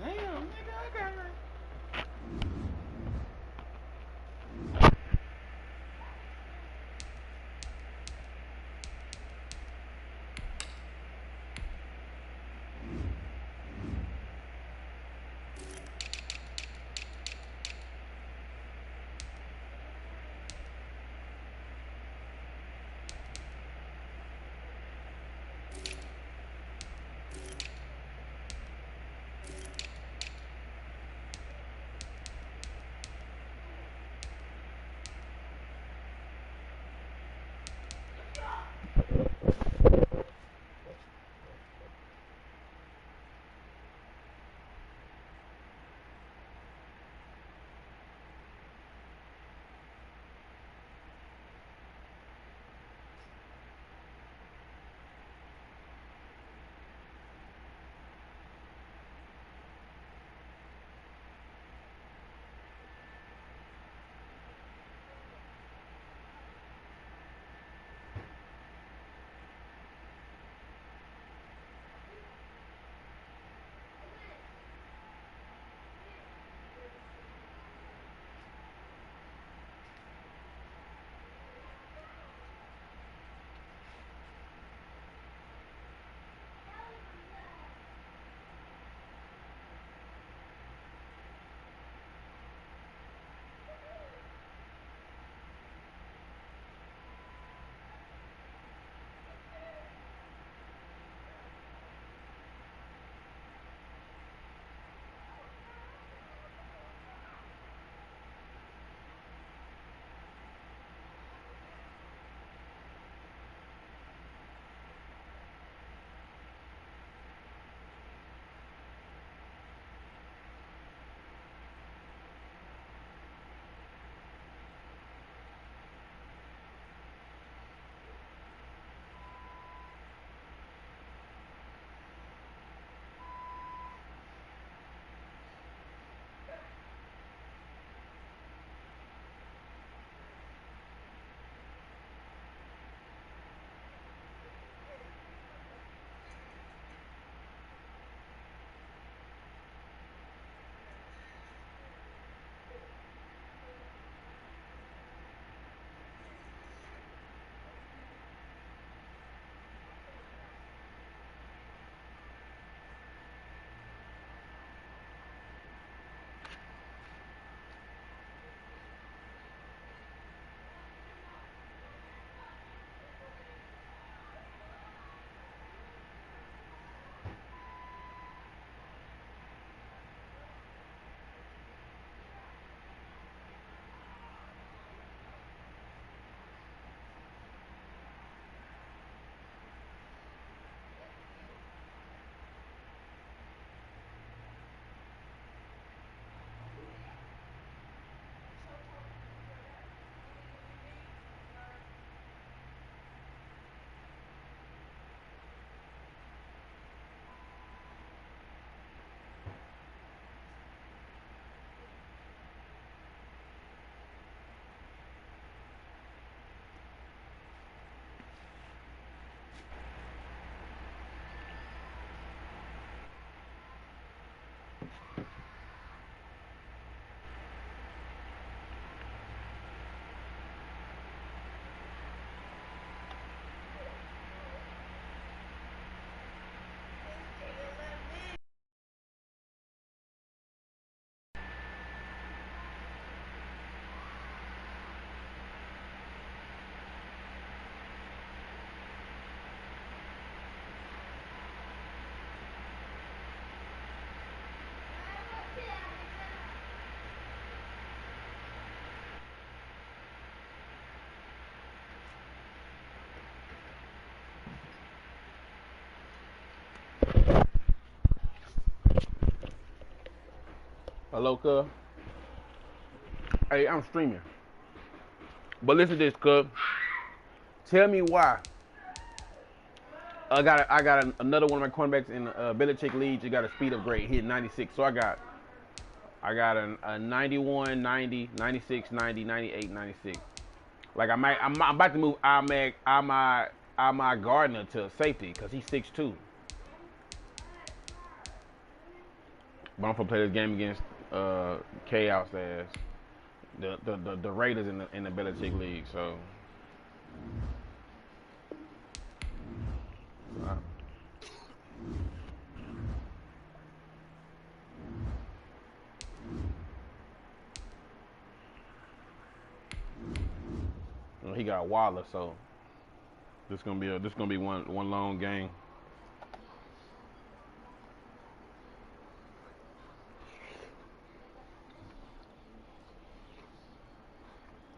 damn, nigga, I got like. Hello, cuz. Hey, I'm streaming. But listen to this, cuz. Tell me why. I got another one of my cornerbacks in Belichick League. You got a speed upgrade. He hit 96. So I got a 91, 90, 96, 90, 98, 96. Like I'm about to move Ahmad Gardner to safety because he's 6'2". But I'm gonna play this game against Chaos ass. The Raiders in the Belichick League. So. He got Waller, so this gonna be one long game.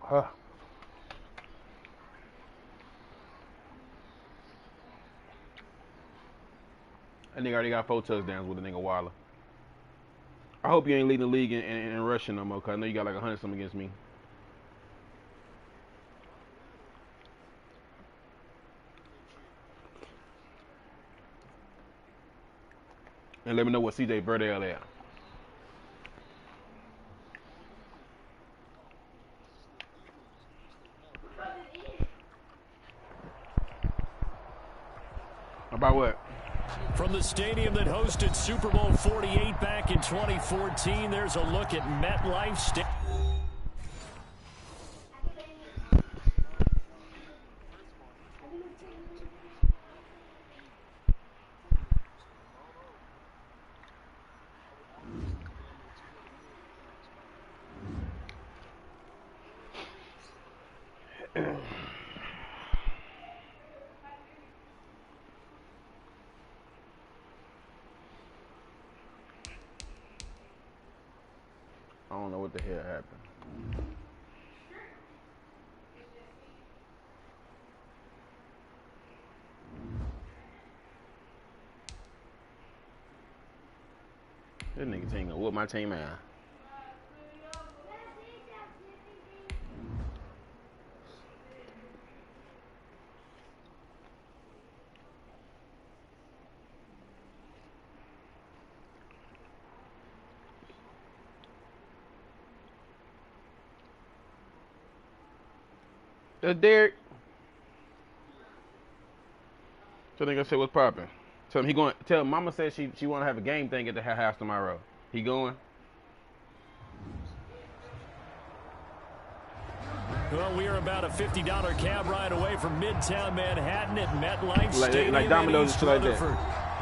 Huh. That nigga already got 4 touchdowns with the nigga Waller. I hope you ain't leading the league in rushing no more, cause I know you got like 100 something against me. And let me know what CJ Verdell at. About what? From the stadium that hosted Super Bowl 48 back in 2014, there's a look at MetLife Stadium. I don't know what the hell happened. This nigga team gonna whoop my team out. That's Derek. So nigga said what's poppin'? Tell him he going. Tell him Mama said she want to have a game thing at the house tomorrow. He going? Well, we are about a $50 cab ride away from Midtown Manhattan at MetLife Stadium. Like Domino's and shit like that.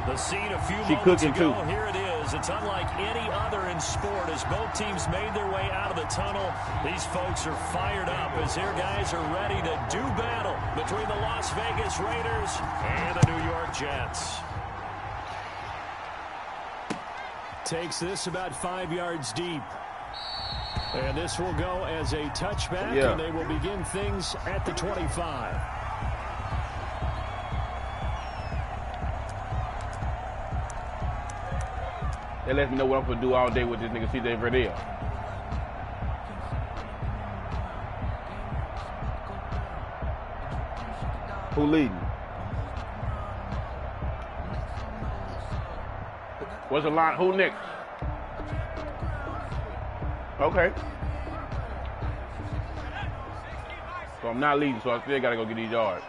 The scene a few she moments cooking ago. too. Here it is. It's unlike any other in sport as both teams made their way out of the tunnel. These folks are fired up as their guys are ready to do battle between the Las Vegas Raiders and the New York Jets. Takes this about 5 yards deep. And this will go as a touchback, and they will begin things at the 25. They let me know what I'm gonna do all day with this nigga CJ Verdell. Who leading? What's the line? Who next? Okay. So I'm not leading, so I still gotta go get these yards.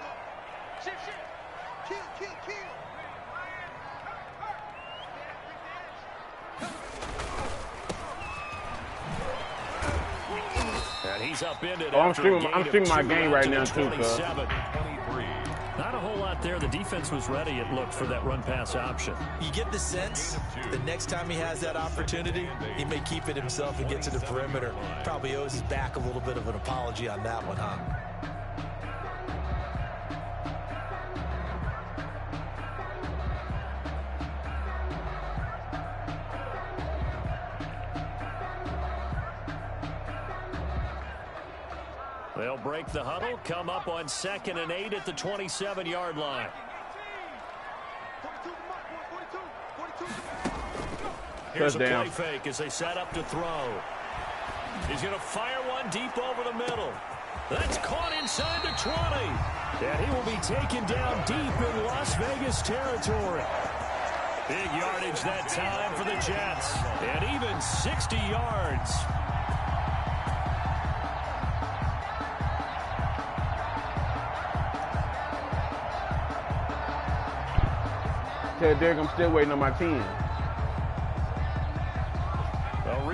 And he's upended. Oh, I'm streaming my game right now too, cuz. Not a whole lot there. The defense was ready, it looked, for that run-pass option. You get the sense the next time he has that opportunity, he may keep it himself and get to the perimeter. Probably owes his back a little bit of an apology on that one, huh? They'll break the huddle, come up on 2nd and 8 at the 27-yard line. Here's a play fake as they set up to throw. He's going to fire one deep over the middle. That's caught inside the 20. And he will be taken down deep in Las Vegas territory. Big yardage that time for the Jets. And even 60 yards. Tell Derek I'm still waiting on my 10.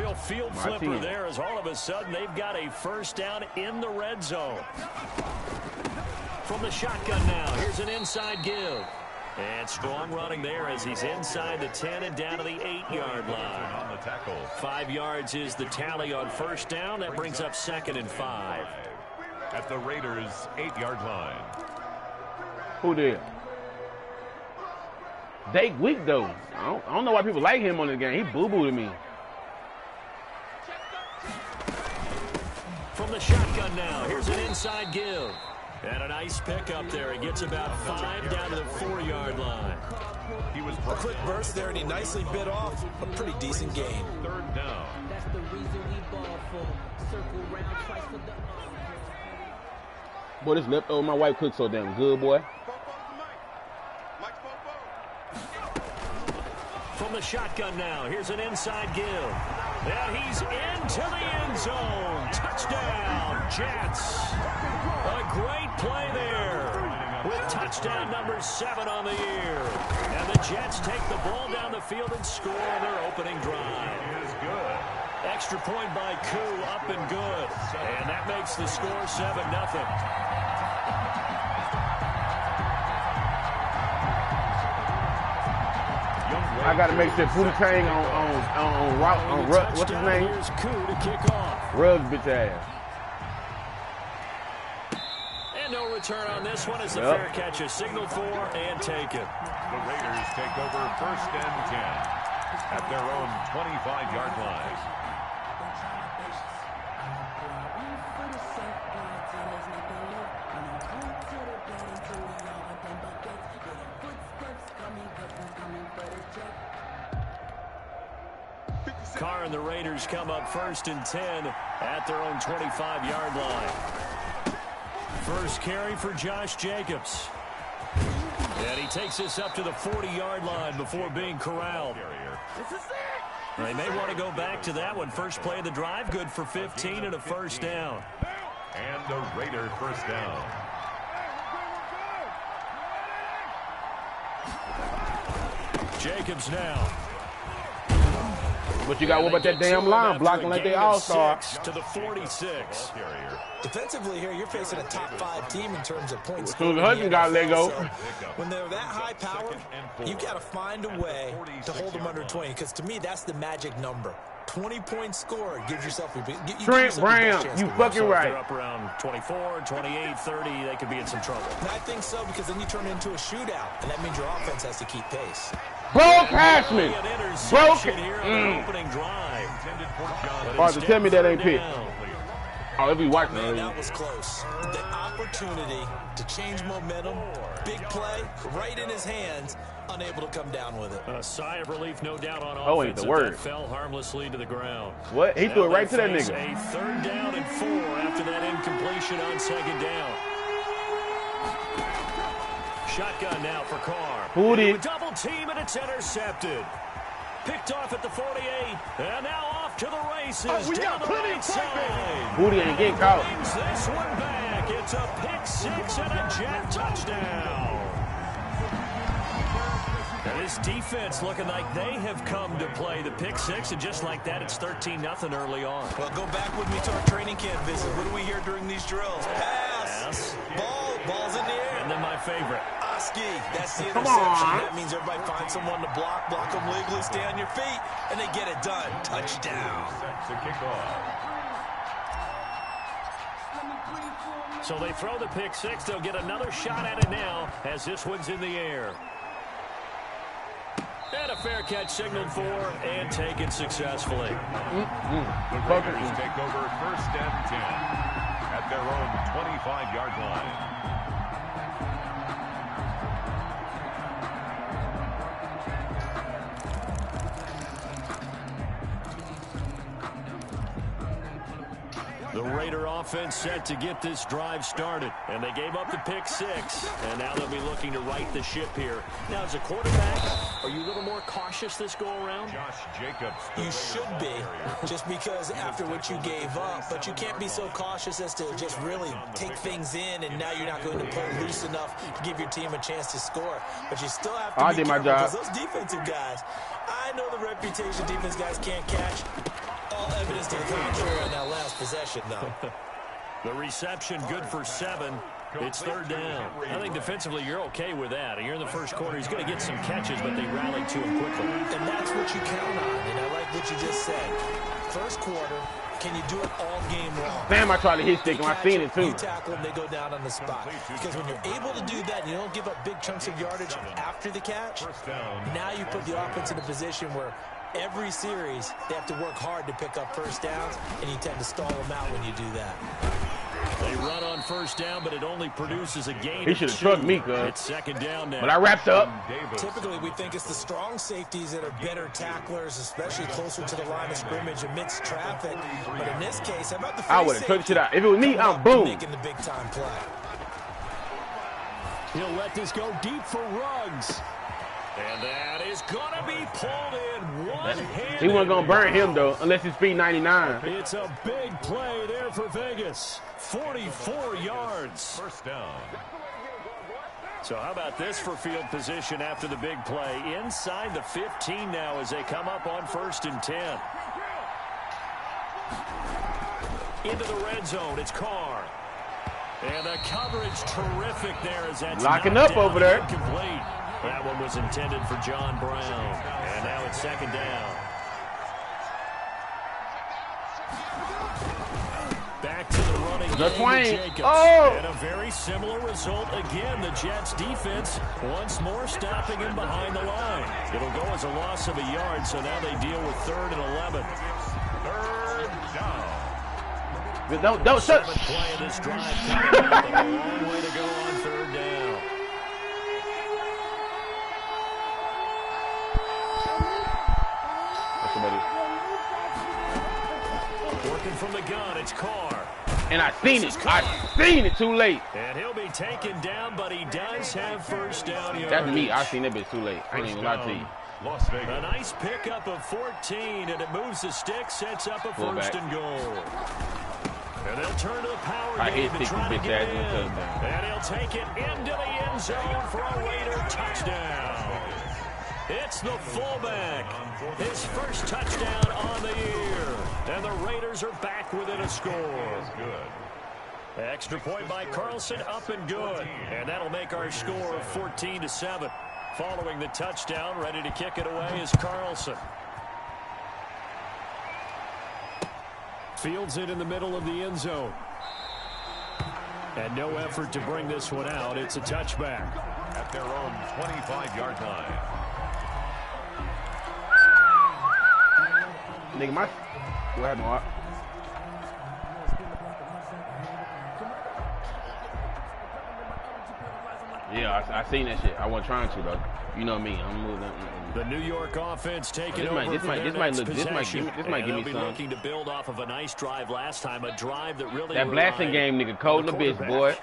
real field flipper there, as all of a sudden they've got a first down in the red zone. From the shotgun now, here's an inside give. And strong running there as he's inside the 10 and down to the 8-yard line. On the tackle. 5 yards is the tally on first down. That brings up 2nd and 5. At the Raiders' 8-yard line. Who did? Dake weak though. I don't know why people like him on this game. He boo-boo to me. From the shotgun now, here's an inside give. And a nice pickup there. He gets about 5 down to the 4-yard line. He was a quick burst there, and he nicely bit off a pretty decent gain. 3rd down. That's the reason we ball for. Circle round twice for the Boy, this leftover my wife cooks so damn good, boy. From the shotgun now, here's an inside give. And he's into the end zone. Touchdown, Jets. A great play there with touchdown number 7 on the year. And the Jets take the ball down the field and score on their opening drive. It is good. Extra point by Koo, up and good. And that makes the score 7-0. I got to make sure Booty Tang on what's his name? Here's Koo to kick off. Ruggs bitch ass. And no return on this one as the fair catch is signaled for and taken. The Raiders take over 1st and 10 at their own 25-yard line. Carr and the Raiders come up 1st and 10 at their own 25-yard line. First carry for Josh Jacobs. And he takes this up to the 40-yard line before being corralled. They may want to go back to that one. First play of the drive, good for 15 and a first down. And the Raider first down. Jacobs now. But you got what about that damn line blocking like they all-star? To the 46. Defensively here, you're facing a top 5 team in terms of points. As soon as Hudson got let go. So when they're that high power, you got to find a way to hold them under 20. Because to me, that's the magic number. 20 points scored gives yourself a Trent Brown, you fucking right. They're up around 24, 28, 30. They could be in some trouble. And I think so, because then you turn it into a shootout, and that means your offense has to keep pace. Broke Hashman. Broke it. Opening drive. Hard to tell me that ain't pick. Oh, if we watching Man, that was close. The opportunity to change momentum, big play, right in his hands, unable to come down with it. A sigh of relief, no doubt, on offense. Oh, ain't the word. Fell harmlessly to the ground. What? He threw it right to that nigga. A 3rd down and 4 after that incompletion on 2nd down. Shotgun now for Carr. Booty. Double team, and it's intercepted. Picked off at the 48, and now off to the races. Down the right side. Booty ain't getting caught. Brings this one back. It's a pick 6 and a Jet touchdown. And this defense looking like they have come to play the pick 6, and just like that, it's 13-0 early on. Well, go back with me to our training camp visit. What do we hear during these drills? Pass. Ball's in the air. And then my favorite. Oski, that's the interception. That means everybody finds someone to block them legally, stay on your feet, and they get it done. Touchdown. To kick off. So they throw the pick 6. They'll get another shot at it now as this one's in the air. And a fair catch signaled for and taken successfully. The Raiders take over 1st and 10 at their own 25-yard line. The Raider offense set to get this drive started, and they gave up the pick 6, and now they'll be looking to right the ship here. Now, as a quarterback, are you a little more cautious this go-around? Josh Jacobs. You should be, just because after what you gave up, but you can't be so cautious as to just really take things in, and now you're not going to play loose enough to give your team a chance to score. But you still have to be careful, because those defensive guys, I know the reputation defense guys can't catch. evidence to the contrary on that last possession, though. The reception good for 7. It's third down. I think defensively you're okay with that. You're in the first quarter. He's going to get some catches, but they rallied to him quickly. And that's what you count on. And I like what you just said. First quarter, can you do it all game long? Damn, I tried to hit stick him. I seen it too. You tackle them, they go down on the spot. Because when you're able to do that and you don't give up big chunks of yardage after the catch, now you put the offense in a position where every series they have to work hard to pick up first downs, and you tend to stall them out when you do that. They run on first down, but it only produces a gain. He should have trucked me, cuz. It's second down now. But I wrapped up. Typically, we think it's the strong safeties that are better tacklers, especially closer to the line of scrimmage amidst traffic. But in this case, how about the free I would have took it out. If it was me, I'm boom. Making the big-time play. He'll let this go deep for Ruggs. And that is going to be pulled in one-handed. He wasn't going to burn him, though, unless his speed 99. It's a big play there for Vegas. 44 yards. First down. So how about this for field position after the big play? Inside the 15 now as they come up on 1st and 10. Into the red zone, it's Carr. And the coverage terrific there as that's locking up over there. Incomplete. That one was intended for John Brown. And now it's second down. Back to the running game. Oh! And a very similar result again. The Jets defense once more stopping him behind the line. It'll go as a loss of a yard, so now they deal with 3rd and 11. Third down. Don't shut. Play of this drive coming up. A long way to go on 3rd down. Working from the gun, it's Carr. And I seen it. I seen it too late. And he'll be taken down, but he does have first down yards. That's me. I seen that bitch too late. I ain't even lie to you. Las Vegas. A nice pickup of 14, and it moves the stick, sets up a first and goal. And they'll turn to the power game to try to get in. And he'll take it into the end zone for a Raider touchdown. It's the fullback. His first touchdown on the year. And the Raiders are back within a score. Good. Extra point by Carlson, up and good. And that'll make our score 14-7. Following the touchdown, ready to kick it away is Carlson. Fields it in the middle of the end zone. And no effort to bring this one out. It's a touchback. At their own 25-yard line. Nigga, what happened, Art? Yeah, I seen that shit. I wasn't trying to, though. You know me. I'm moving. The New York offense taking over. This might give me some. Looking to build off of a nice drive last time, a drive that really. That blasting game, nigga, cold in the bitch, boy.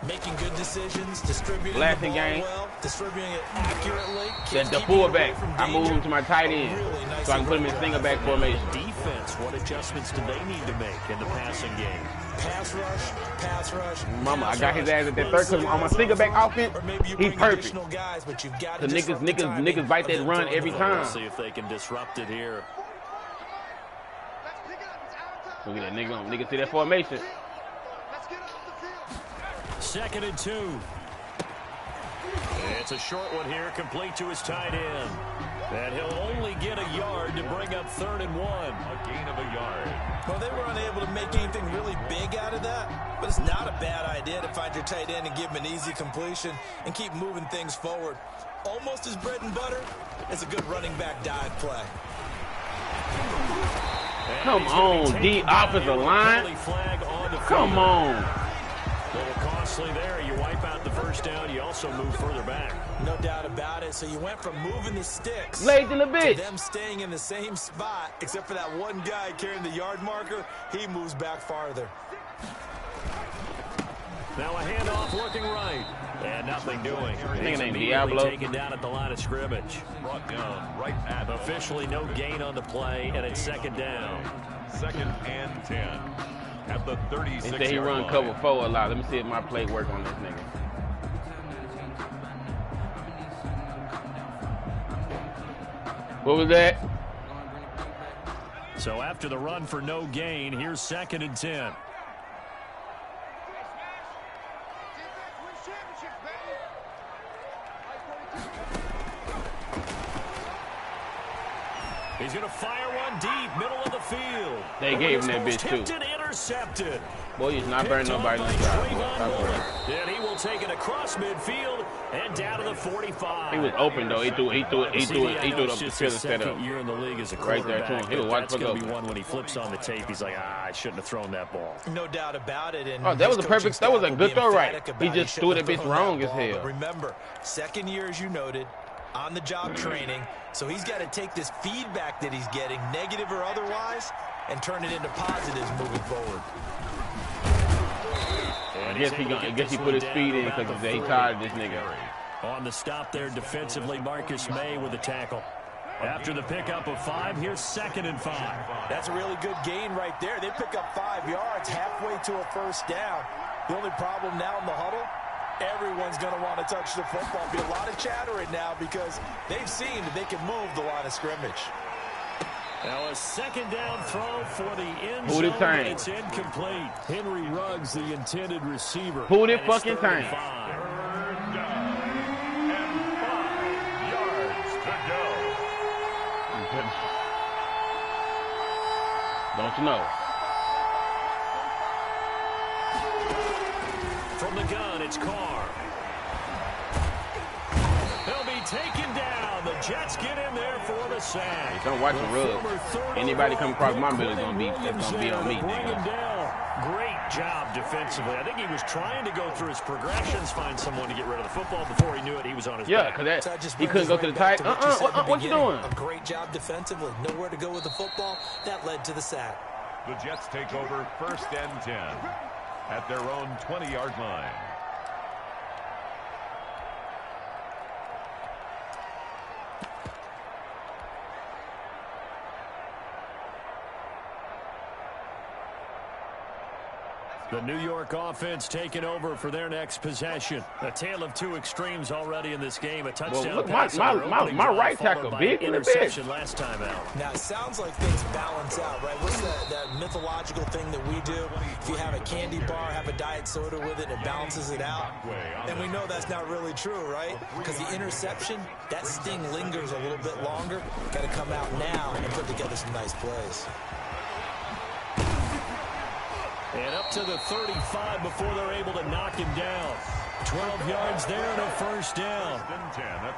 Making good decisions, distributing Blasting the ball game. well, distributing it accurately. The fullback. I moved him to my tight end, so I can put him in single back formation. Defense, what adjustments do they need to make in the passing game? Pass rush. Mama, I got his ass at that third because on my single back offense, he's perfect. Guys, but you've got The niggas bite that run every time. See if they can disrupt it here. Look at that nigga see that formation. 2nd and 2. It's a short one here, complete to his tight end. And he'll only get a yard to bring up 3rd and 1. A gain of a yard. Well, they were unable to make anything really big out of that, but it's not a bad idea to find your tight end and give him an easy completion and keep moving things forward. Almost his bread and butter. It's a good running back dive play. Come on, D offensive line. Come on. A little costly there. You wipe out the first down. You also move further back. No doubt about it. So you went from moving the sticks Late in the to bitch. them staying in the same spot, except for that one guy carrying the yard marker. He moves back farther. Now a handoff looking right. And nothing doing. Nigga named Immediately Diablo. taken down at the line of scrimmage. Brought down right at Officially no gain on the play, and it's second down. 2nd and 10. At the 36 They say he run line. cover 4 a lot. Let me see if my play work on this nigga. So So after the run for no gain, here's 2nd and 10. He's going to fire one deep, middle of the field. They gave him that bitch too. Tipped and intercepted. Boy, he's not burning nobody in the shot. And he will take it across midfield and down to the 45. He was open though. He threw it up the field instead of year in the league as a right there to him. He was that's going to be one when he flips on the tape. He's like, I shouldn't have thrown that ball. No doubt about it. And that was a good throw, right? He just threw that bitch wrong as hell. Remember, 2nd year, as you noted, on-the-job training. So he's got to take this feedback that he's getting, negative or otherwise, and turn it into positives moving forward. I guess he put his speed in because he tired of this nigga. On the stop there defensively, Marcus May with a tackle. After the pickup of 5, here's 2nd and 5. That's a really good gain right there. They pick up 5 yards halfway to a first down. The only problem now in the huddle, everyone's going to want to touch the football. Be a lot of chatter right now because they've seen that they can move the line of scrimmage. Now a 2nd down throw for the end Who the zone, tank? but it's incomplete. Henry Ruggs, the intended receiver. Who the fucking tank? 3rd down and 5 yards to go. Don't you know? From the gun, it's Carr. They'll be taken down. The Jets get in there for the sack. Don't watch the rub. Anybody come across my bill is gonna be on me, nigga. Great job defensively. I think he was trying to go through his progressions, find someone to get rid of the football. Before he knew it, he was on his back. Because he couldn't go to the tight. What you doing? A great job defensively. Nowhere to go with the football. That led to the sack. The Jets take over 1st and 10 at their own 20-yard line. The New York offense taking over for their next possession. A tale of 2 extremes already in this game. A touchdown look, pass on their opening my drive, right followed tackle by big an in the interception bitch. last time out. Now, it sounds like things balance out, right? What's that mythological thing that we do? If you have a candy bar, have a diet soda with it, it balances it out. And we know that's not really true, right? Because the interception, that sting lingers a little bit longer. Got to come out now and put together some nice plays. And up to the 35 before they're able to knock him down. 12 yards there and a first down.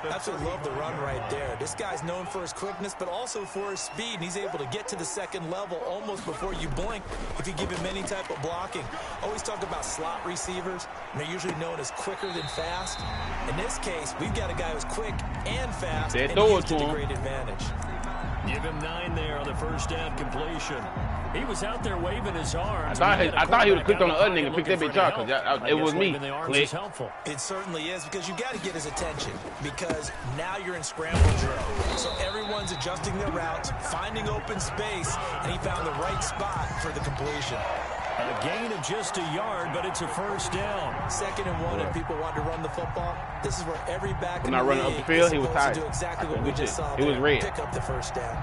That's what I love the run right there. This guy's known for his quickness, but also for his speed. And he's able to get to the 2nd level almost before you blink if you give him any type of blocking. Always talk about slot receivers, and they're usually known as quicker than fast. In this case, we've got a guy who's quick and fast, and he used it to great advantage. Give him 9 there on the first down completion. He was out there waving his arms. I thought he would have clicked on the other nigga and picked that bitch up because it was me. Is helpful. It certainly is because you got to get his attention because now you're in scramble drill. So everyone's adjusting their routes, finding open space, and he found the right spot for the completion. A gain of just a yard, but it's a first down. 2nd and 1, and people want to run the football. This is where every back in the running up the field, he was tired. Do exactly what we just saw. He was red. Pick up the first down.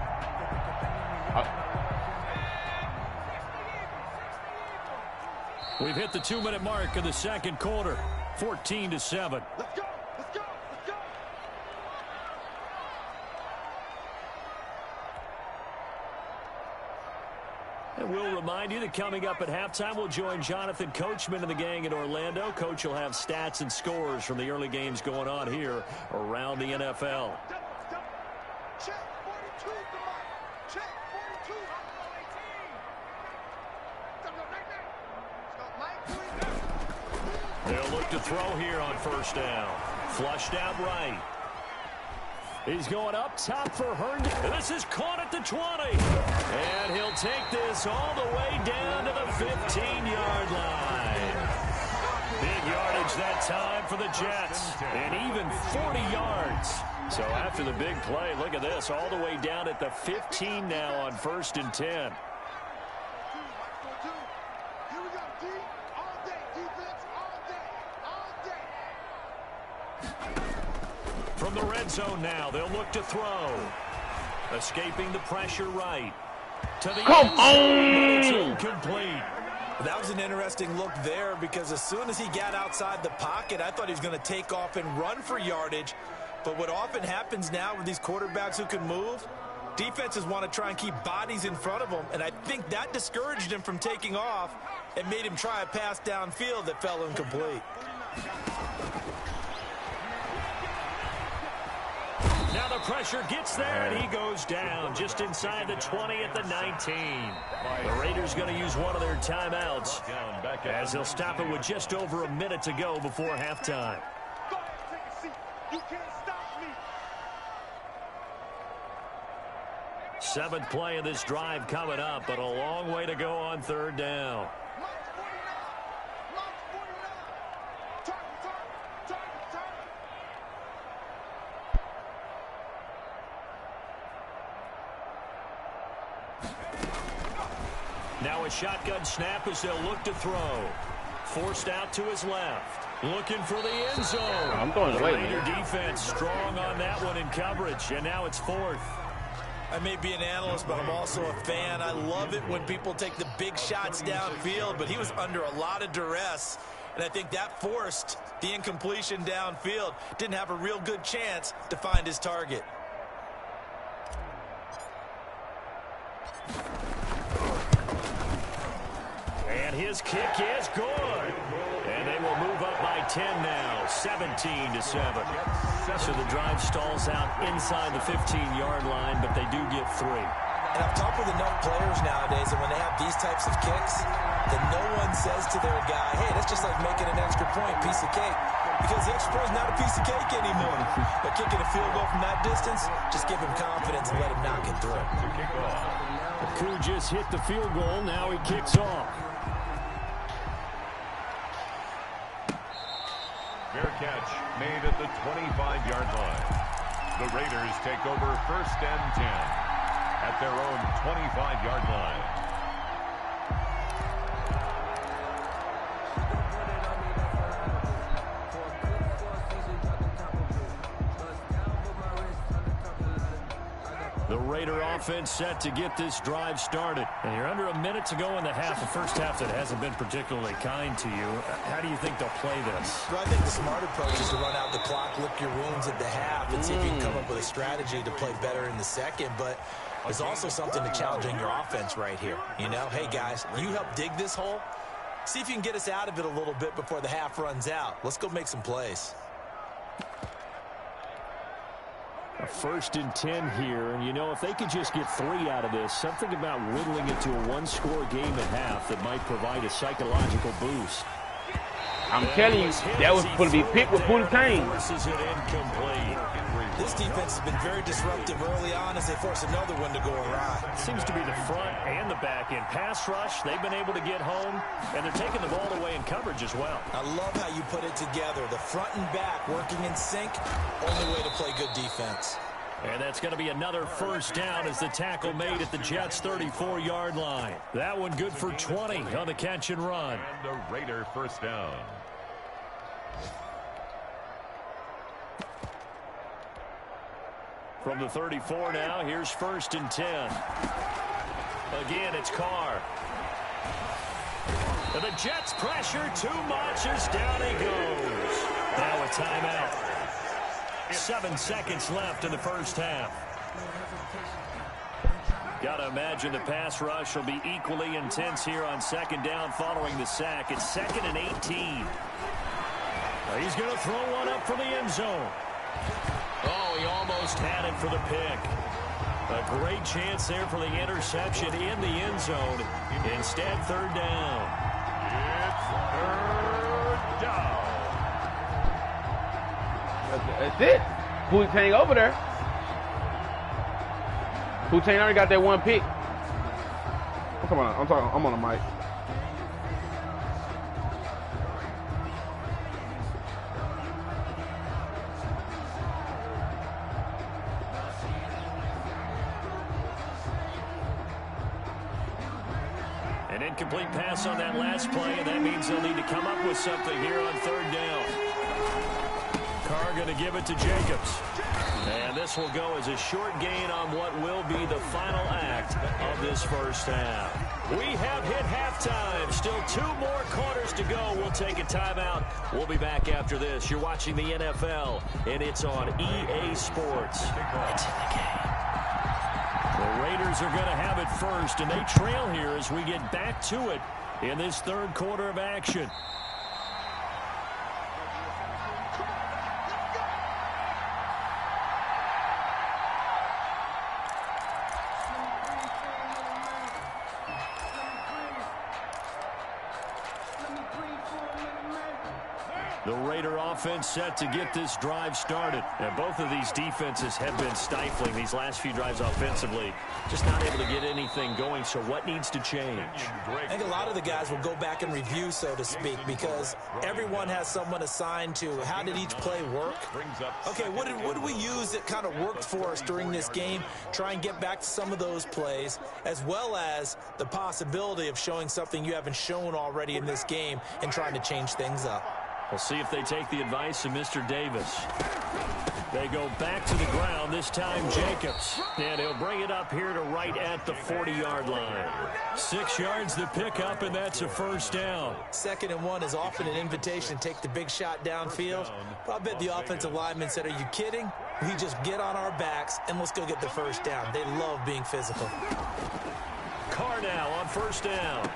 We've hit the 2-minute mark of the 2nd quarter. 14-7. Let's go. Let's go. Let's go. And we'll remind you that coming up at halftime, we'll join Jonathan Coachman and the gang in Orlando. Coach will have stats and scores from the early games going on here around the NFL. Check 42. Come on. Check 42. They'll look to throw here on first down. Flushed out right. He's going up top for Herndon. This is caught at the 20. And he'll take this all the way down to the 15-yard line. Big yardage that time for the Jets. And even 40 yards. So after the big play, look at this. All the way down at the 15 now on 1st and 10. From the red zone now, they'll look to throw. Escaping the pressure right. To the Come end zone, but it's on! incomplete. That was an interesting look there because as soon as he got outside the pocket, I thought he was going to take off and run for yardage. But what often happens now with these quarterbacks who can move, defenses want to try and keep bodies in front of them, and I think that discouraged him from taking off and made him try a pass downfield that fell incomplete. Now the pressure gets there, and he goes down just inside the 20 at the 19. The Raiders going to use one of their timeouts as they'll stop it with just over a minute to go before halftime. Go ahead, take a seat. You can't stop me. Seventh play of this drive coming up, but a long way to go on third down. Mark 49. Mark 49. Target. Now a shotgun snap as they'll look to throw. Forced out to his left. Looking for the end zone. I'm throwing it away, Raider man. defense strong on that one in coverage, and now it's fourth. I may be an analyst, but I'm also a fan. I love it when people take the big shots downfield, but he was under a lot of duress, and I think that forced the incompletion downfield. Didn't have a real good chance to find his target. And his kick is good. And they will move up by 10 now, 17-7. So the drive stalls out inside the 15-yard line, but they do get 3. And I've talked with enough players nowadays, and when they have these types of kicks, then no one says to their guy, hey, that's just like making an extra point, piece of cake. Because the extra point is not a piece of cake anymore. But kicking a field goal from that distance, just give him confidence and let him knock it through. Koo just hit the field goal. Now he kicks off. Fair catch made at the 25-yard line. The Raiders take over first and 10 at their own 25-yard line. The Raider offense set to get this drive started. And you're under a minute to go in the half, a first half that hasn't been particularly kind to you. How do you think they'll play this? Well, I think the smart approach is to run out the clock, lick your wounds at the half, and see if you can come up with a strategy to play better in the second. But there's also something to challenging your offense right here. You know, hey, guys, you help dig this hole. See if you can get us out of it a little bit before the half runs out. Let's go make some plays. A 1st and 10 here, and you know, if they could just get 3 out of this, something about whittling it to a one-score game at half that might provide a psychological boost. I'm telling you, that was going to be picked with Poontang. Forces it incomplete. This defense has been very disruptive early on as they force another one to go awry. Seems to be the front and the back end. Pass rush, they've been able to get home, and they're taking the ball away in coverage as well. I love how you put it together. The front and back working in sync, only way to play good defense. And that's going to be another first down as the tackle made at the Jets' 34-yard line. That one good for 20 on the catch and run. And a Raider first down. From the 34 now, here's 1st and 10. Again, it's Carr. And the Jets pressure too much as down he goes. Now a timeout. 7 seconds left in the first half. Got to imagine the pass rush will be equally intense here on 2nd down following the sack. It's 2nd and 18. He's going to throw one up for the end zone. Oh, he almost had it for the pick. A great chance there for the interception in the end zone. Instead, 3rd down. It's 3rd down. That's it. Poontang over there. Poontang already got that one pick. I'm on the mic. An incomplete pass on that last play, and that means they'll need to come up with something here on 3rd down. Carr going to give it to Jacobs. And this will go as a short gain on what will be the final act of this first half. We have hit halftime. Still 2 more quarters to go. We'll take a timeout. We'll be back after this. You're watching the NFL, and it's on EA Sports. It's in the game. The Raiders are going to have it first, and they trail here as we get back to it in this third quarter of action. The Raider offense set to get this drive started. And both of these defenses have been stifling these last few drives offensively. Just not able to get anything going. So what needs to change? I think a lot of the guys will go back and review, so to speak, because everyone has someone assigned to how did each play work. Okay, what did we use that kind of worked for us during this game? Try and get back to some of those plays, as well as the possibility of showing something you haven't shown already in this game and trying to change things up. We'll see if they take the advice of Mr. Davis. They go back to the ground, this time Jacobs. And he'll bring it up here to right at the 40-yard line. 6 yards to pick up, and that's a first down. 2nd and 1 is often an invitation to take the big shot downfield. But I bet the offensive lineman said, are you kidding? We just get on our backs, and let's go get the first down. They love being physical. Carr now on first down.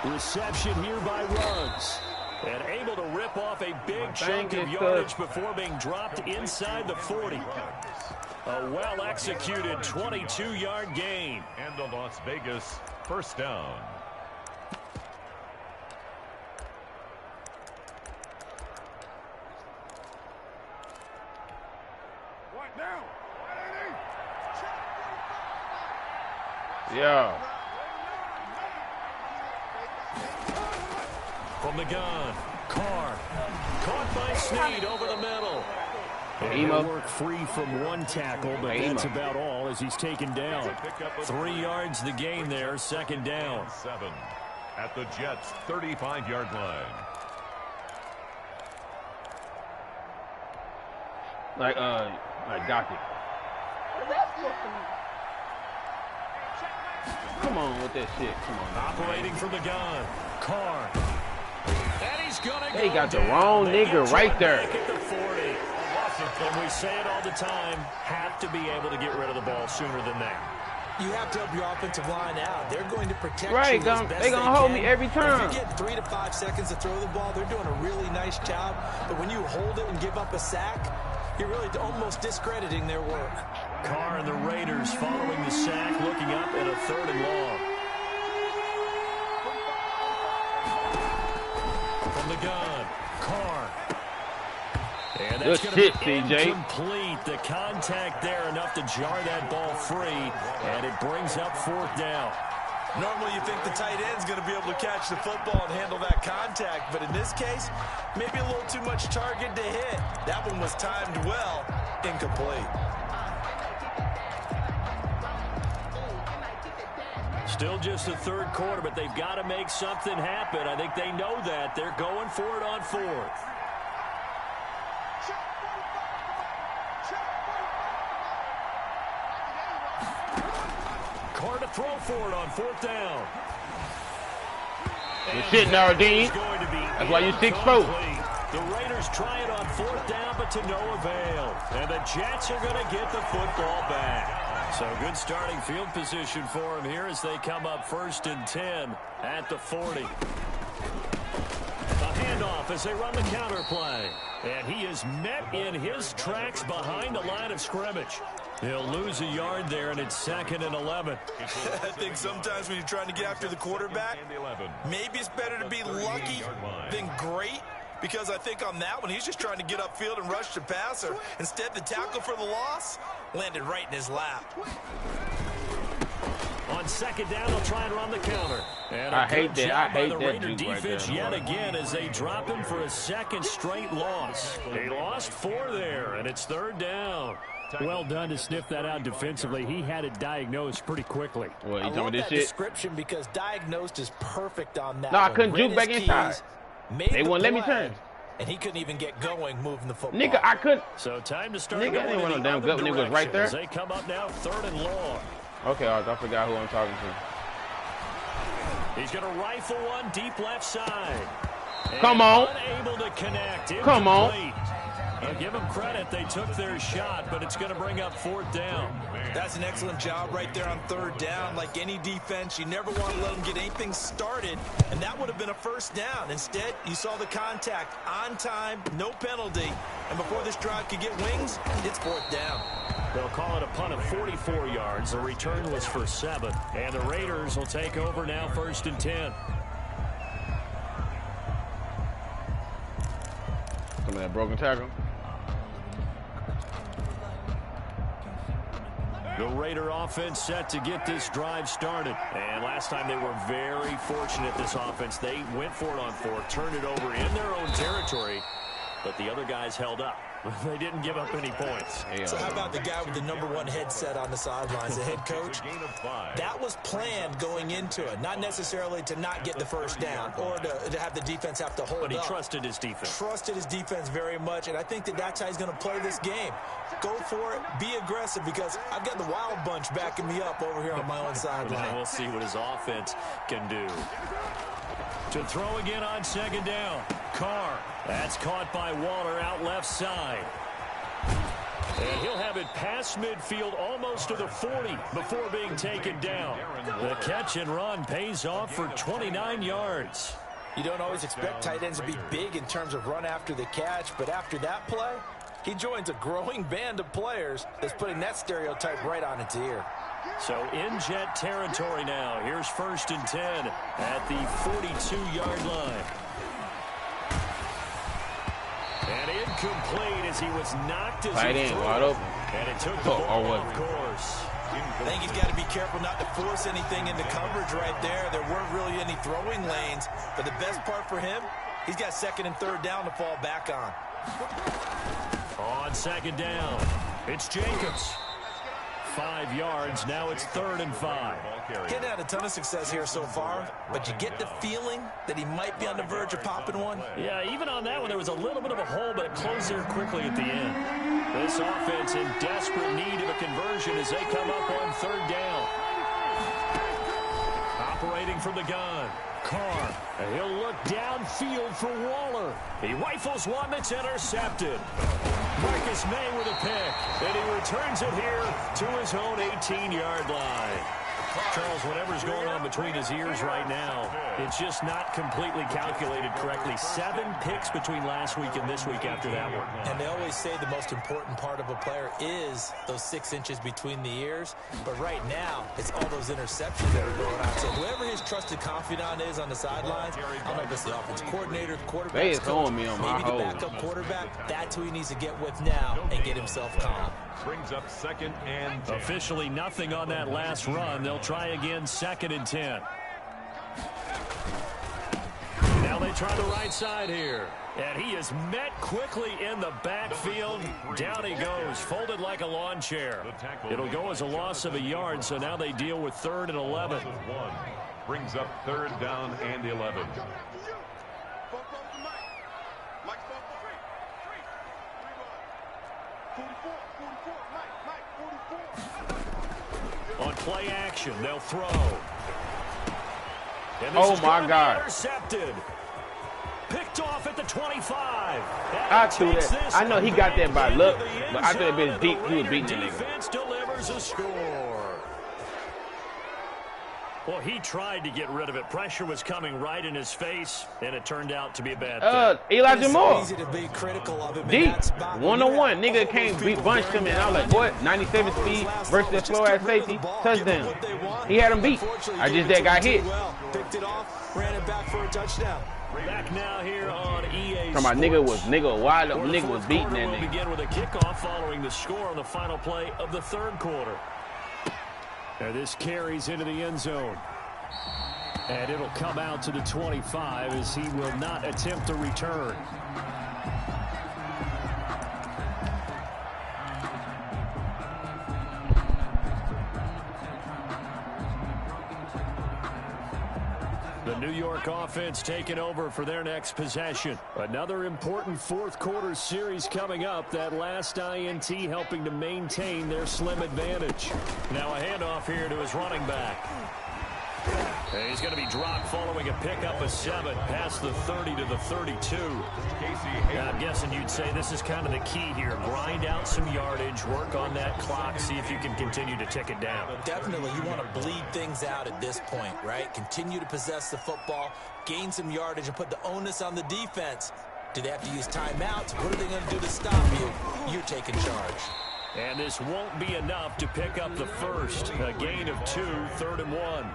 Reception here by Ruggs. And able to rip off a big chunk of yardage before being dropped inside the 40. A well-executed 22-yard gain. And the Las Vegas first down. What now? Yeah. From the gun, Carr. Caught by Snead over the middle. And he'll work free from one tackle, but that's about all as he's taken down. 3 yards the gain there, 2nd down. 7 at the Jets' 35-yard line. Like Docket. Come on with that shit. Come on. Operating from the gun, Carr. And he's gonna They got the wrong nigga right there. At the 40. And we say it all the time, have to be able to get rid of the ball sooner than that. You have to help your offensive line out. They're going to protect Right, you as best they're going to hold me every If time. you get 3 to 5 seconds to throw the ball, they're doing a really nice job. But when you hold it and give up a sack, you're really almost discrediting their work. Carr and the Raiders following the sack, looking up at a 3rd and long. From the gun, Carr. And that's going to be CJ. incomplete. The contact there enough to jar that ball free, and it brings up 4th down. Normally you think the tight end's going to be able to catch the football and handle that contact, but in this case, maybe a little too much target to hit. That one was timed well, incomplete. Still just the 3rd quarter, but they've got to make something happen. I think they know that. They're going for it on 4th. Carr to throw for it on 4th down. Good shit, Nardine. That's why you 6'4". The Raiders try it on 4th down, but to no avail. And the Jets are going to get the football back. So good starting field position for them here as they come up 1st and 10 at the 40. A handoff as they run the counter play. And he is met in his tracks behind the line of scrimmage. He'll lose a yard there, and it's 2nd and 11. I think sometimes when you're trying to get after the quarterback, maybe it's better to be lucky than great. Because I think on that one, he's just trying to get upfield and rush the passer. Instead, the tackle for the loss landed right in his lap. On 2nd down, they'll try and run the counter. And I hate that. I hate the that Raider juke right defense there, yet boy. again as they drop him for a 2nd straight loss. They lost 4 there, and it's 3rd down. Well done to sniff that out defensively. He had it diagnosed pretty quickly. Well, you I talking love about this that shit? description because diagnosed is perfect on that. No, I one. couldn't Read juke back his inside. keys, made They the wouldn't let me play, turn. and he couldn't even get going moving the football. Nigga, I couldn't. So time to start. Nigga, I didn't want no damn gut. Nigga was right there. They come up now 3rd and long. Okay, I forgot who I'm talking to. He's going to rifle one deep left side. Come on. Unable to connect. Come on. I'll give them credit. They took their shot, but it's going to bring up 4th down. That's an excellent job right there on 3rd down. Like any defense, you never want to let them get anything started, and that would have been a 1st down. Instead, you saw the contact on time, no penalty, and before this drive could get wings, it's 4th down. They'll call it a punt of 44 yards. The return was for 7, and the Raiders will take over now 1st and 10. Some of that broken tackle. The Raider offense set to get this drive started. And last time they were very fortunate, this offense. They went for it on 4th, turned it over in their own territory, but the other guys held up. They didn't give up any points. So how about the guy with the #1 headset on the sidelines, the head coach? That was planned going into it, not necessarily to not get the 1st down or to have the defense have to hold up. But he trusted his defense. Trusted his defense very much, and I think that's how he's going to play this game. Go for it, be aggressive, because I've got the Wild Bunch backing me up over here on my own sideline. We'll see what his offense can do. To throw again on 2nd down. Carr. That's caught by Waller out left side. And he'll have it past midfield almost to the 40 before being taken down. The catch and run pays off for 29 yards. You don't always expect tight ends to be big in terms of run after the catch, but after that play, he joins a growing band of players that's putting that stereotype right on its ear. So in Jet territory now. Here's 1st and 10 at the 42-yard line. And incomplete as he was knocked as Tight he end, threw. wide open. And it took the ball off course. I think he's got to be careful not to force anything into coverage right there. There weren't really any throwing lanes. But the best part for him, he's got 2nd and 3rd down to fall back on. On 2nd down, it's Jacobs. 5 yards. Now it's 3rd and 5. He's had a ton of success here so far, but you get the feeling that he might be on the verge of popping one. Yeah, even on that one, there was a little bit of a hole, but it closed there quickly at the end. This offense in desperate need of a conversion as they come up on 3rd down. Operating from the gun. Carr. And he'll look downfield for Waller. He rifles one that's intercepted. Marcus May with a pick. And he returns it here to his own 18-yard line. Charles, whatever's going on between his ears right now, it's just not completely calculated correctly. 7 picks between last week and this week after that one. And they always say the most important part of a player is those 6 inches between the ears. But right now, it's all those interceptions that are going on. So whoever his trusted confidant is on the sidelines, I don't know if it's the offensive coordinator, the quarterback, They is throwing me on my maybe the hole. backup quarterback. That's who he needs to get with now and get himself calm. Brings up 2nd and 10. Officially nothing on that last run. They'll try again 2nd and 10. Now they try the right side here. And he is met quickly in the backfield. Down he goes, folded like a lawn chair. It'll go as a loss of a yard, so now they deal with 3rd and 11. Brings up 3rd down and 11. On play action, they'll throw. And this Oh, is my gonna be God. Intercepted. Picked off at the 25. I threw that. I know he got that by luck, but I thought it been deep. He was beating that nigga. Defense delivers a score. Well, he tried to get rid of it. Pressure was coming right in his face, and it turned out to be a bad thing. Elijah Moore. Easy to be critical of him in Deep. that spot. 1-on-1. Nigga came beat bunched him, and I was like, what? 97 speed versus that slow ass safety. Touchdown. He had him beat. I just that got hit. Picked it off, ran it back for a touchdown. Back now here on EA Talking about nigga wide up, Well, the nigga was fourth beating quarter that will nigga. begin with a kickoff following the score on the final play of the 3rd quarter. And this carries into the end zone. And it'll come out to the 25 as he will not attempt to return. The New York offense taking over for their next possession. Another important fourth quarter series coming up. That last INT helping to maintain their slim advantage. Now a handoff here to his running back. And he's going to be dropped following a pickup of 7 past the 30 to the 32. I'm guessing you'd say this is kind of the key here. Grind out some yardage, work on that clock, see if you can continue to tick it down. Definitely, you want to bleed things out at this point, right? Continue to possess the football, gain some yardage, and put the onus on the defense. Do they have to use timeouts? What are they going to do to stop you? You're taking charge. And this won't be enough to pick up the first. A gain of 2, 3rd and 1.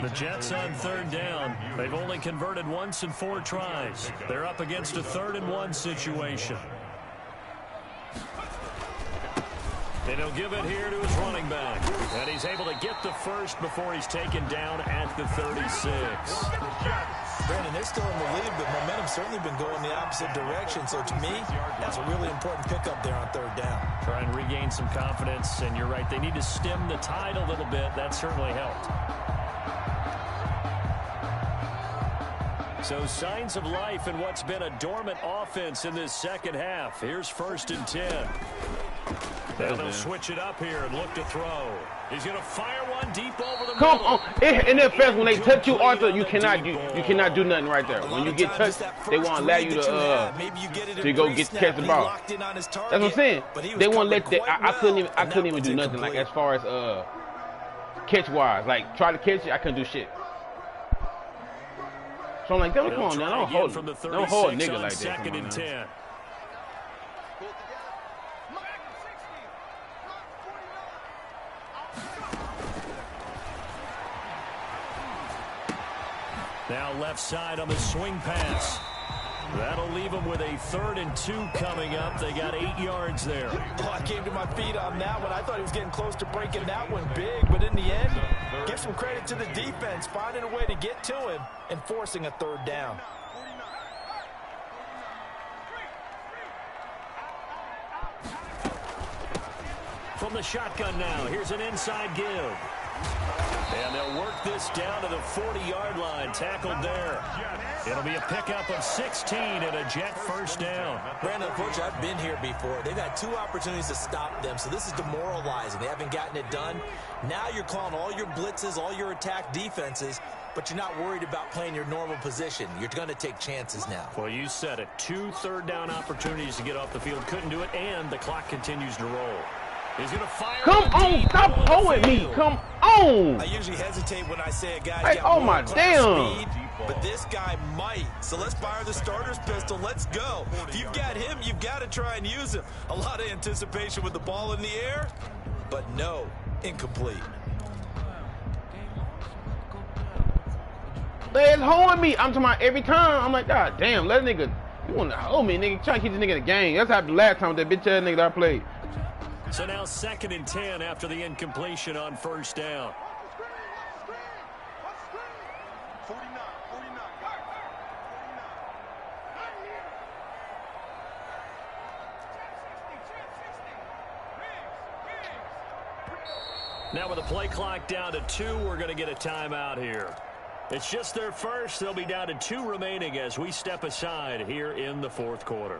The Jets on 3rd down. They've only converted once in 4 tries. They're up against a 3rd and 1 situation. And he'll give it here to his running back. And he's able to get the first before he's taken down at the 36. Brandon, they're still in the lead, but momentum's certainly been going the opposite direction. So to me, that's a really important pickup there on 3rd down. Try and regain some confidence. And you're right, they need to stem the tide a little bit. That certainly helped. So signs of life in what's been a dormant offense in this second half. Here's 1st and 10. Now they'll switch it up here and look to throw. He's going to fire one deep over the middle. Come on. In the first, when they touch you, Arthur, you cannot do nothing right there. When you get touched, they won't allow you to go catch the ball. That's what I'm saying. They won't let that. I couldn't even do nothing like as far as catch wise. Like try to catch it, I couldn't do shit. So I'm like, come on now, don't hold a nigga like that. 2nd and 10. Now left side on the swing pass. That'll leave them with a 3rd and 2 coming up. They got 8 yards there. Oh, I came to my feet on that one. I thought he was getting close to breaking that one big, but in the end, give some credit to the defense, finding a way to get to him and forcing a 3rd down. From the shotgun now, here's an inside give. And they'll work this down to the 40-yard line, tackled there. It'll be a pickup of 16 and a Jet 1st down. Brandon, unfortunately, I've been here before. They've had 2 opportunities to stop them, so this is demoralizing. They haven't gotten it done. Now you're calling all your blitzes, all your attack defenses, but you're not worried about playing your normal position. You're going to take chances now. Well, you said it. 2 third down opportunities to get off the field. Couldn't do it, and the clock continues to roll. He's going to fire. Come on, stop holding me. Come on. I usually hesitate when I say a guy's Hey, got oh my damn. speed, but this guy might. So let's fire the starter's pistol. Let's go. If you've got him, you've got to try and use him. A lot of anticipation with the ball in the air, but no, incomplete. They're holding me. I'm talking about every time. I'm like, God damn, let a nigga. You want to hold me, nigga. Try to keep this nigga in the game. That's happened the last time with that bitch ass nigga that I played. So now 2nd and 10 after the incompletion on 1st down. Now with the play clock down to 2, we're going to get a timeout here. It's just their first. They'll be down to 2 remaining as we step aside here in the 4th quarter.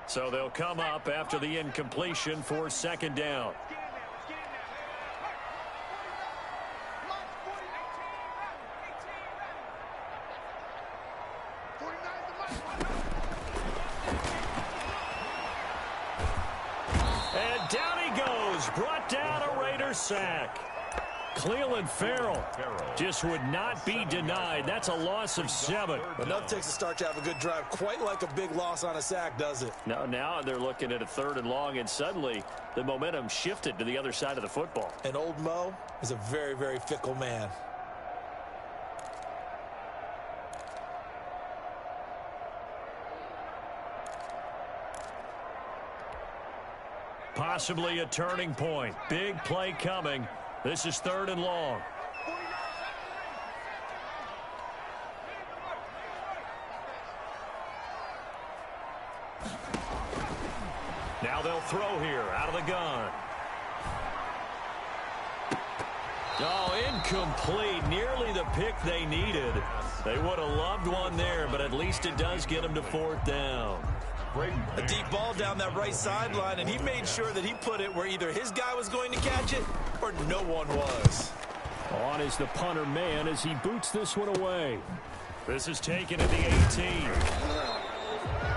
So they'll come up after the incompletion for 2nd down. And down he goes. Brought down a Raider sack. Cleveland Farrell just would not be denied. That's a loss of 7. Enough takes a start to have a good drive. Quite like a big loss on a sack, does it? Now they're looking at a 3rd and long, and suddenly the momentum shifted to the other side of the football. And old Mo is a very, very fickle man. Possibly a turning point. Big play coming. This is 3rd and long. Now they'll throw here out of the gun. Oh, incomplete. Nearly the pick they needed. They would have loved one there, but at least it does get them to 4th down. A deep ball down that right sideline, and he made sure that he put it where either his guy was going to catch it or no one was. On is the punter man as he boots this one away. This is taken at the 18.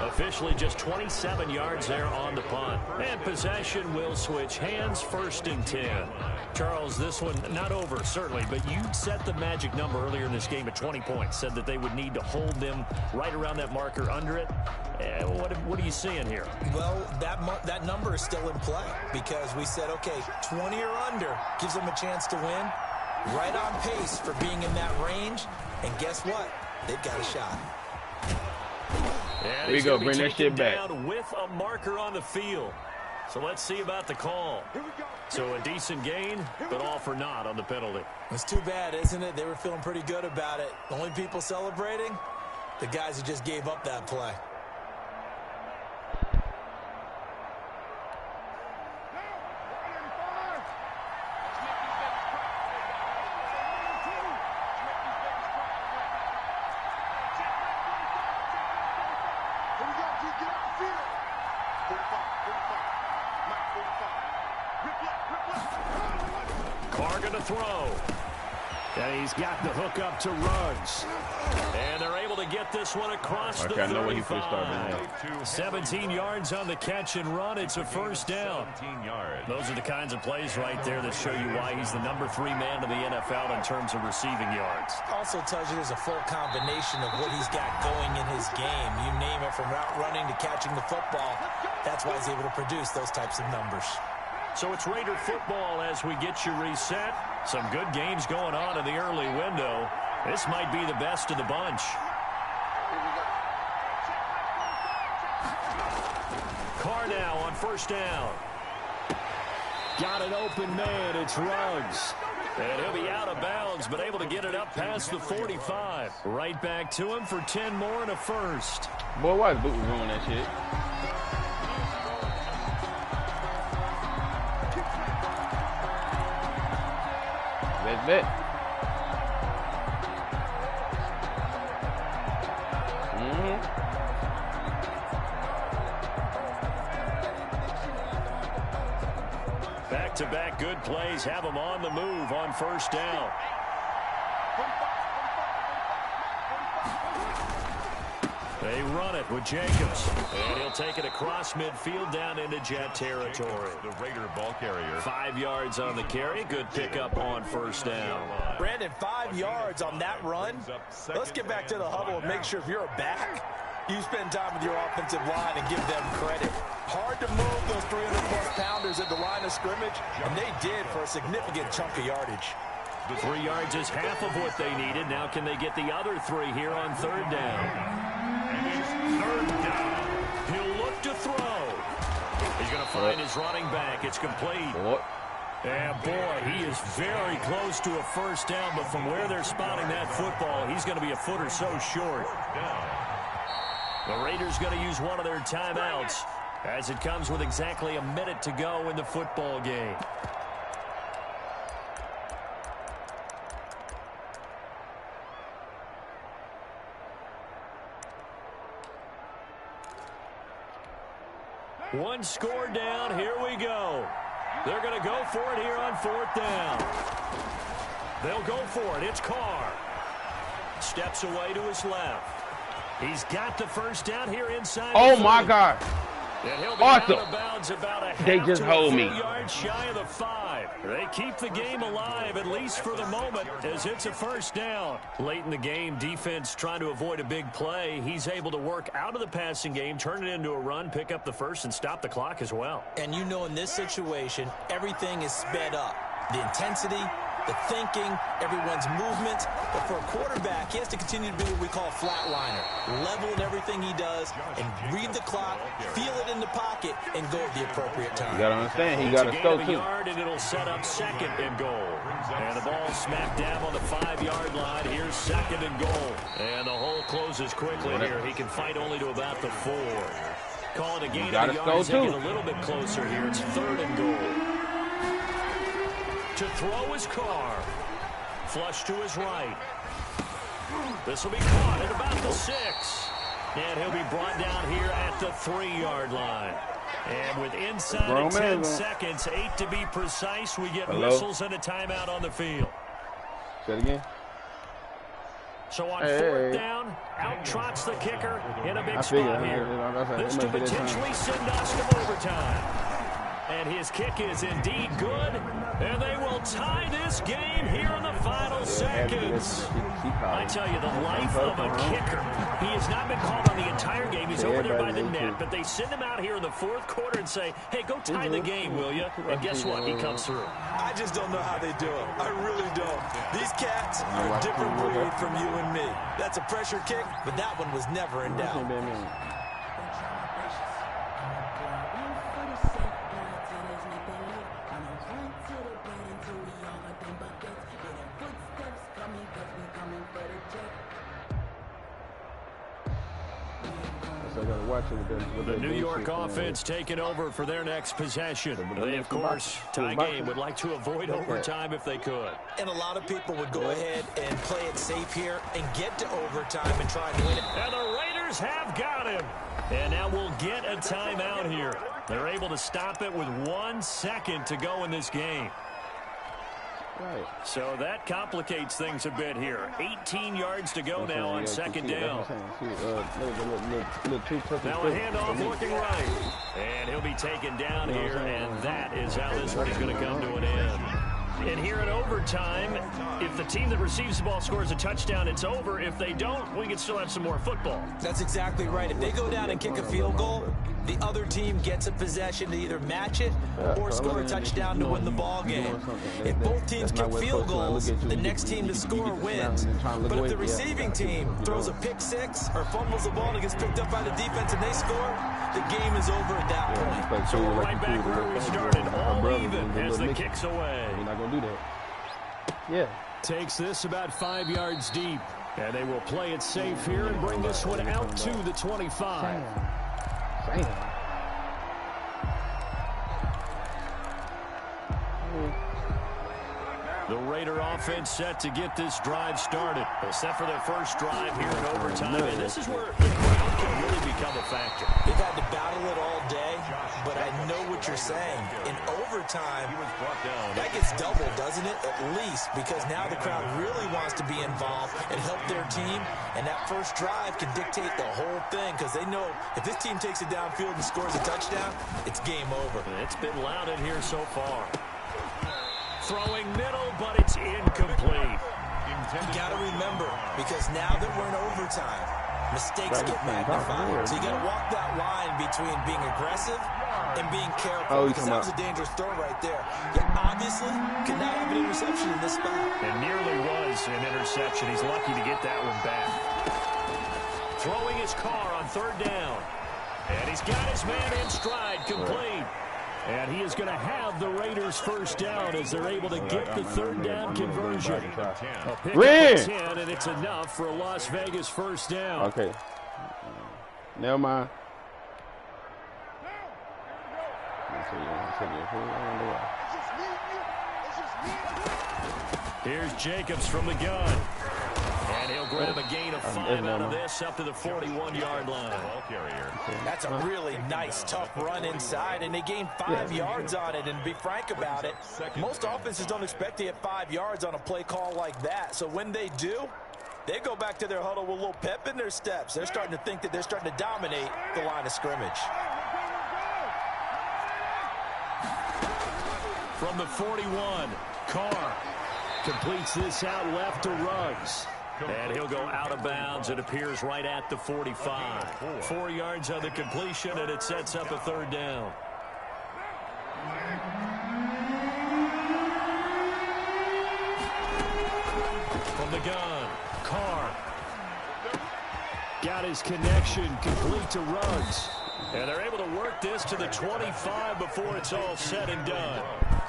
Officially just 27 yards there on the punt. And possession will switch hands, 1st and 10. Charles, this one not over, certainly, but you set the magic number earlier in this game at 20 points. Said that they would need to hold them right around that marker under it. What are you seeing here? Well, that number is still in play because we said, okay, 20 or under gives them a chance to win. Right on pace for being in that range. And guess what? They've got a shot. And Here we go, bring that shit back. With a marker on the field. So let's see about the call. So a decent gain, but all for naught on the penalty. It's too bad, isn't it? They were feeling pretty good about it. The only people celebrating, the guys who just gave up that play. Carr to throw. And he's got the hook up to Ruggs. And they're able to get this one across the 35. 17 yards on the catch and run. It's a 1st down. Those are the kinds of plays right there that show you why he's the number 3 man in the NFL in terms of receiving yards. Also tells you there's a full combination of what he's got going in his game. You name it, from route running to catching the football. That's why he's able to produce those types of numbers. So it's Raider football as we get you reset. Some good games going on in the early window. This might be the best of the bunch. Carr now on 1st down. Got an open man. It's Ruggs. And he'll be out of bounds, but able to get it up past the 45. Right back to him for 10 more and a 1st. Boy, why is Boot ruining that shit? That's it. Back-to-back good plays have them on the move on 1st down. They run it with Jacobs. And he'll take it across midfield down into Jet territory. The Raider ball carrier. 5 yards on the carry. Good pickup on 1st down. Brandon, 5 yards on that run. Let's get back to the huddle and make sure if you're a back, you spend time with your offensive line and give them credit. Hard to move those 300-plus pounders at the line of scrimmage, and they did for a significant chunk of yardage. The 3 yards is half of what they needed. Now can they get the other 3 here on 3rd down? And it's 3rd down. He'll look to throw. He's going to find his running back. It's complete. And boy, he is very close to a 1st down, but from where they're spotting that football, he's going to be a foot or so short. The Raiders going to use one of their timeouts as it comes with exactly a minute to go in the football game. One score down. Here we go. They're going to go for it here on 4th down. They'll go for it. It's Carr. Steps away to his left. He's got the 1st down here inside. Oh, my God. And he'll be Awesome. out of bounds about a half They just to hold a me. full yard shy of the 5. They keep the game alive, at least for the moment, as it's a 1st down. Late in the game, defense trying to avoid a big play. He's able to work out of the passing game, turn it into a run, pick up the 1st, and stop the clock as well. And you know, in this situation, everything is sped up. The intensity, the thinking, everyone's movement. But for a quarterback, he has to continue to be what we call a flatliner. Level in everything he does and read the clock, feel it in the pocket, and go at the appropriate time. You got to understand, he got to go, too. Yard, and it'll set up 2nd and goal. And the ball smacked down on the 5-yard line. Here's 2nd and goal. And the hole closes quickly here. He can fight only to about the 4. Calling a gain of the yards, they get a little bit closer here. It's 3rd and goal. To throw his car. Flush to his right. This will be caught at about the 6. And he'll be brought down here at the 3-yard line. And with inside of 10 seconds, 8 to be precise, we get whistles and a timeout on the field. Say it again. So on 4th down, out trots the kicker in a big spot here. This to potentially send us to overtime. And his kick is indeed good. And they will tie this game here in the final seconds. I tell you, the life of a kicker. He has not been called on the entire game. He's over there by the net. But they send him out here in the 4th quarter and say, hey, go tie the game, will you? And guess what? He comes through. I just don't know how they do it. I really don't. These cats are a different breed from you and me. That's a pressure kick, but that one was never in doubt. The New York offense taking over for their next possession. They, of course, tie game, would like to avoid overtime if they could. And a lot of people would go ahead and play it safe here and get to overtime and try and win it. And the Raiders have got him. And now we'll get a timeout here. They're able to stop it with 1 second to go in this game. Right. So that complicates things a bit here. 18 yards to go now on 2nd down. Now a handoff looking right. And he'll be taken down here, and that is how this one is going to come to an end. And here in overtime, if the team that receives the ball scores a touchdown, it's over. If they don't, we can still have some more football. That's exactly right. If they go down and kick a field goal, the other team gets a possession to either match it or score a touchdown to win the ball game. If both teams kick field goals, the next team to score wins. But if the receiving team throws a pick 6 or fumbles the ball and it gets picked up by the defense and they score, the game is over at that point. So we're right back where we started, all even as the kick's away. You're not going to do that. Yeah. Takes this about 5 yards deep. And they will play it safe here and bring this one out to the 25. Damn. The Raider offense set to get this drive started. Set for their first drive here in overtime. And this is where the crowd can really become a factor. They've had to battle it all day, but I know what you're saying. In overtime, that gets doubled, doesn't it? At least, because now the crowd really wants to be involved and help their team. And that first drive can dictate the whole thing, because they know if this team takes it downfield and scores a touchdown, it's game over. It's been loud in here so far. Throwing middle, but it's incomplete. You got to remember, because now that we're in overtime, mistakes get magnified. So you got to walk that line between being aggressive and being careful, because that was a dangerous throw right there. You obviously cannot have an interception in this spot. And nearly was an interception. He's lucky to get that one back. Throwing his car on 3rd down. And he's got his man in stride, complete. And he is going to have the Raiders first down as they're able to get the 3rd down conversion. A pick up 10, and it's enough for a Las Vegas first down. Okay. Never mind. Here's Jacobs from the gun. And he'll grab a gain of 5 out of this up to the 41-yard line. That's a really nice, tough run inside, and they gained 5 yards on it. And to be frank about it, most offenses don't expect to get 5 yards on a play call like that. So when they do, they go back to their huddle with a little pep in their steps. They're starting to think that they're starting to dominate the line of scrimmage. From the 41, Carr completes this out left to Ruggs. And he'll go out of bounds. It appears right at the 45. 4 yards on the completion, and it sets up a 3rd down. From the gun, Carr. Got his connection complete to Ruggs. And they're able to work this to the 25 before it's all said and done.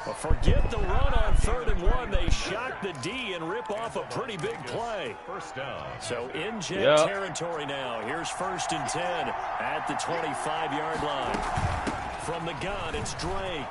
But forget the run on 3rd and 1. They shock the D and rip off a pretty big play. First down. So in jet territory now. Here's 1st and 10 at the 25-yard line. From the gun, it's Drake.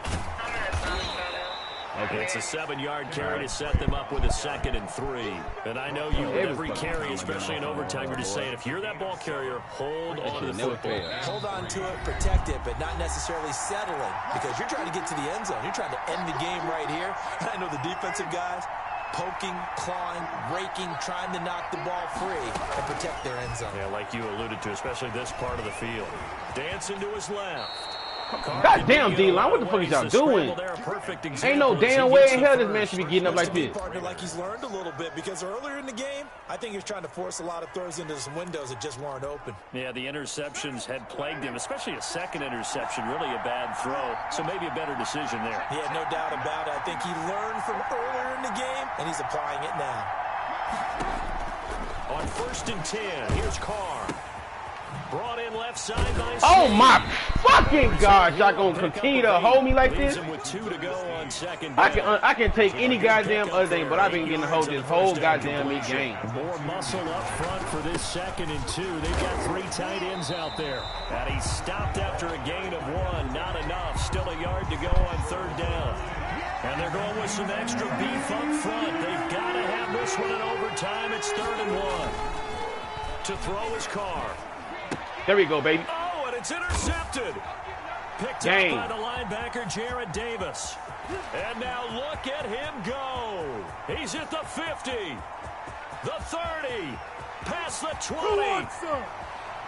Okay. It's a 7-yard carry to set them up with a 2nd and 3. And I know you, with every carry, especially in overtime, you're just saying, if you're that ball carrier, hold on to the football. Hold on to it, protect it, but not necessarily settling, because you're trying to get to the end zone. You're trying to end the game right here. And I know the defensive guys poking, clawing, raking, trying to knock the ball free and protect their end zone. Yeah, like you alluded to, especially this part of the field. Dancing to his left. God damn, D-line, what the fuck is y'all doing? Ain't no damn way in hell this man should be getting up like this. Partner, like he's learned a little bit, because earlier in the game, I think he was trying to force a lot of throws into some windows that just weren't open. Yeah, the interceptions had plagued him, especially a second interception, really a bad throw. So maybe a better decision there. Yeah, no doubt about it. I think he learned from earlier in the game, and he's applying it now. On 1st and 10, here's Carr. Brought in left side by Oh my fucking God! Y'all gonna continue to hold me like this? With 2 to go on 2nd I can take any goddamn other thing, but I've been getting to hold this whole goddamn game. More muscle up front for this 2nd and 2. They've got 3 tight ends out there. And he stopped after a gain of 1. Not enough. Still a yard to go on 3rd down. And they're going with some extra beef up front. They've got to have this one in overtime. It's 3rd and 1. To throw his Carr. There we go, baby. Oh, and it's intercepted. Picked up by the linebacker, Jared Davis. And now look at him go. He's at the 50, the 30, past the 20.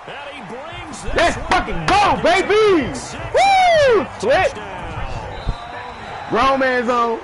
And he brings this. Let's fucking go, baby! Woo! Split. Grown man zone.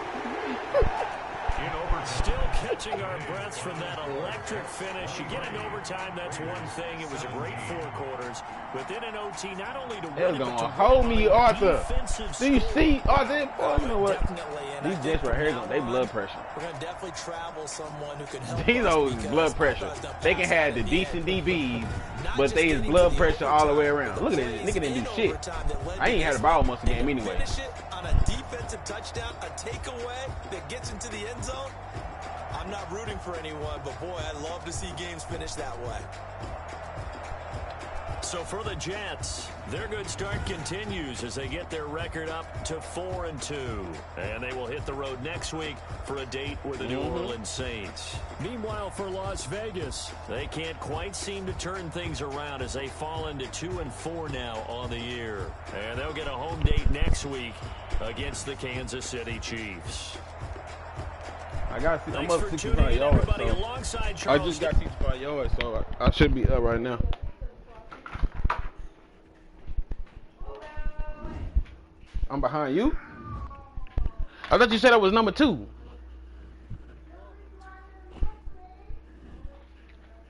Still catching our breaths from that electric finish. You get in overtime, that's one thing. It was a great 4 quarters. Within an OT, not only to They're win, gonna but to hold me, Arthur. defensive Do you score. see, Arthur? Oh, you know what? Definitely. And These Jets right here, they blood pressure. We're going to definitely travel someone who can help These us, old because blood pressure. Buckeyes don't They can pass have up the in decent end. DBs, Not but just they is getting blood to the pressure all the way overtime. around. Look at this. Nigga didn't do shit. Overtime that led I to ain't had a this ball one. most of the game They anyway. finish it on a defensive touchdown, a takeaway that gets into the end zone. I'm not rooting for anyone, but boy, I'd love to see games finish that way. So for the Jets, their good start continues as they get their record up to 4-2. And they will hit the road next week for a date with the New Orleans Saints. Meanwhile, for Las Vegas, they can't quite seem to turn things around as they fall into 2-4 now on the year. And they'll get a home date next week against the Kansas City Chiefs. I got I'm Thanks up for 65 tuning in, yards. everybody. So Alongside I Charles. just got 65 yards, so I should be up right now. I'm behind you? I thought you said I was number 2.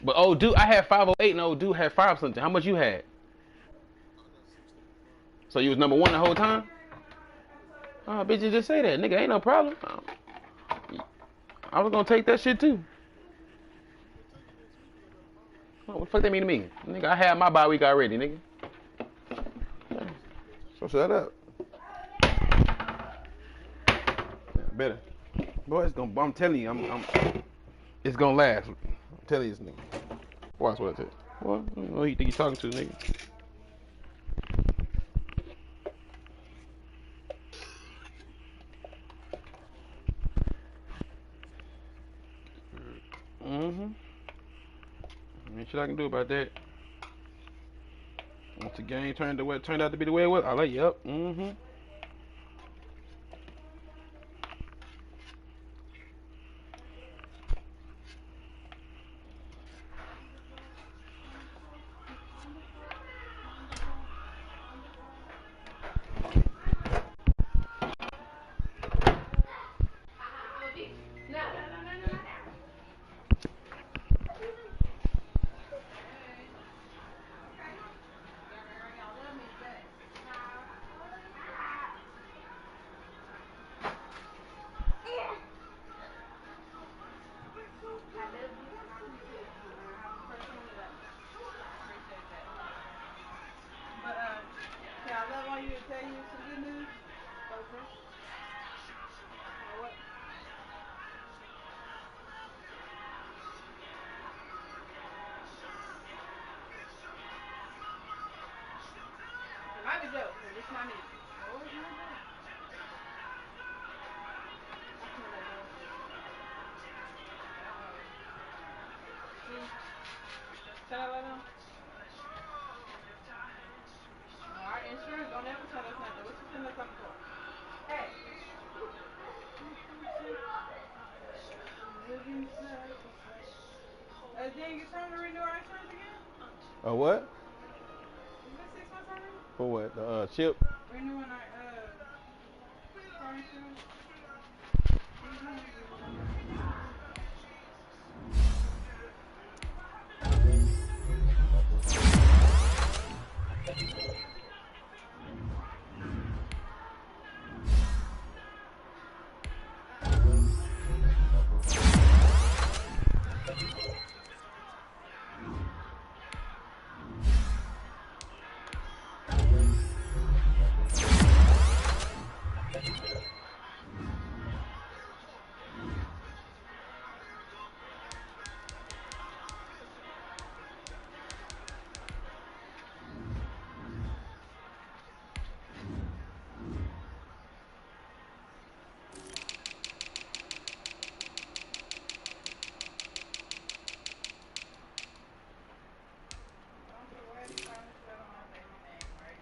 But old dude, I had 508 and old dude had 5 something. How much you had? So you was number 1 the whole time? Oh, bitch, you just say that. Nigga, ain't no problem. I was gonna take that shit too. Oh, what the fuck that mean to me? Nigga, I had my bye week already, nigga. So shut up. Yeah, better. Boy, it's gonna, I'm telling you, it's gonna last. I'm telling you this nigga. Watch what I tell you. What? I don't know who you think you're talking to, nigga. Ain't shit I can do about that. Once the game turned out to be the way it was, I like, yep, What? For what? The chip?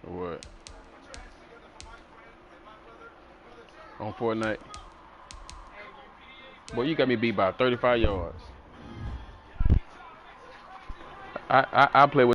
What? On Fortnite? Boy, you got me beat by 35 yards. I play with